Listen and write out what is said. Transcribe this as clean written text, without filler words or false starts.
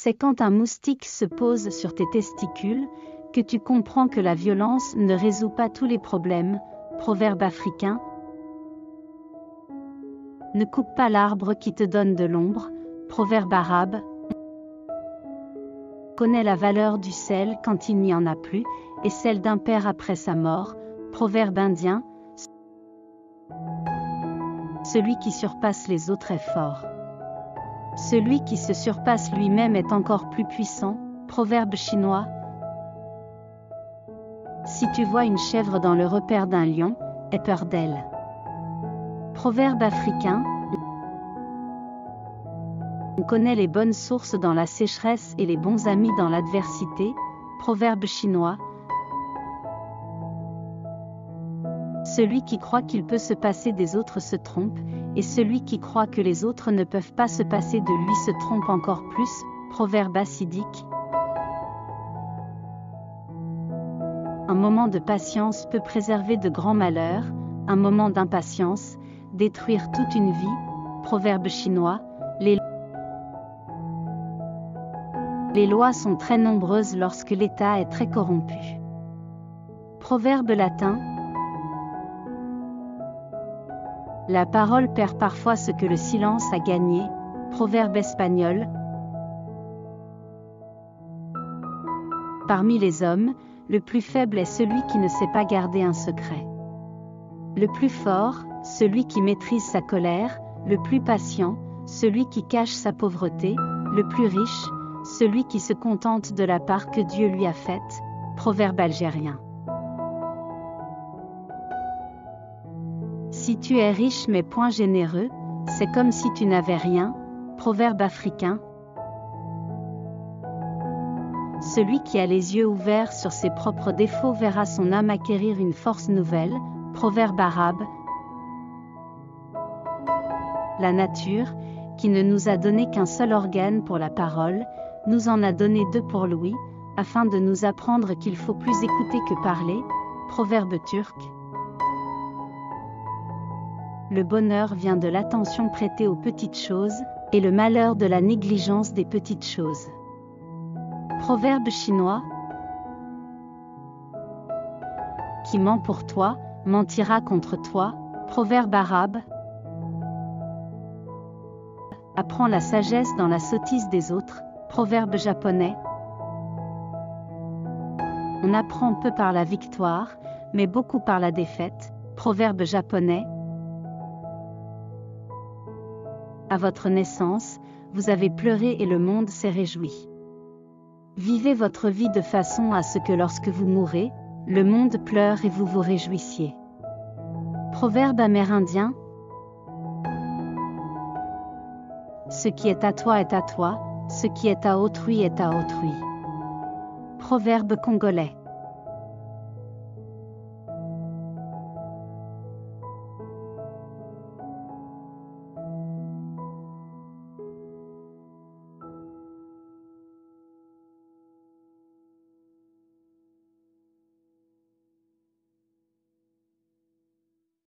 C'est quand un moustique se pose sur tes testicules que tu comprends que la violence ne résout pas tous les problèmes. Proverbe africain. Ne coupe pas l'arbre qui te donne de l'ombre. Proverbe arabe. On connaît la valeur du sel quand il n'y en a plus, et celle d'un père après sa mort. Proverbe indien. Celui qui surpasse les autres est fort. Celui qui se surpasse lui-même est encore plus puissant. Proverbe chinois. Si tu vois une chèvre dans le repère d'un lion, aie peur d'elle. Proverbe africain. On connaît les bonnes sources dans la sécheresse et les bons amis dans l'adversité. Proverbe chinois. Celui qui croit qu'il peut se passer des autres se trompe, et celui qui croit que les autres ne peuvent pas se passer de lui se trompe encore plus. Proverbe hassidique. Un moment de patience peut préserver de grands malheurs, un moment d'impatience, détruire toute une vie. Proverbe chinois. Les lois sont très nombreuses lorsque l'État est très corrompu. Proverbe latin. La parole perd parfois ce que le silence a gagné. Proverbe espagnol. Parmi les hommes, le plus faible est celui qui ne sait pas garder un secret. Le plus fort, celui qui maîtrise sa colère, le plus patient, celui qui cache sa pauvreté, le plus riche, celui qui se contente de la part que Dieu lui a faite. Proverbe algérien. Si tu es riche mais point généreux, c'est comme si tu n'avais rien. Proverbe africain. Celui qui a les yeux ouverts sur ses propres défauts verra son âme acquérir une force nouvelle. Proverbe arabe. La nature, qui ne nous a donné qu'un seul organe pour la parole, nous en a donné 2 pour l'ouïe, afin de nous apprendre qu'il faut plus écouter que parler. Proverbe turc. Le bonheur vient de l'attention prêtée aux petites choses, et le malheur de la négligence des petites choses. Proverbe chinois. Qui ment pour toi, mentira contre toi. Proverbe arabe. Apprends la sagesse dans la sottise des autres. Proverbe japonais. On apprend peu par la victoire, mais beaucoup par la défaite. Proverbe japonais. À votre naissance, vous avez pleuré et le monde s'est réjoui. Vivez votre vie de façon à ce que lorsque vous mourrez, le monde pleure et vous vous réjouissiez. Proverbe amérindien. Ce qui est à toi est à toi, ce qui est à autrui est à autrui. Proverbe congolais.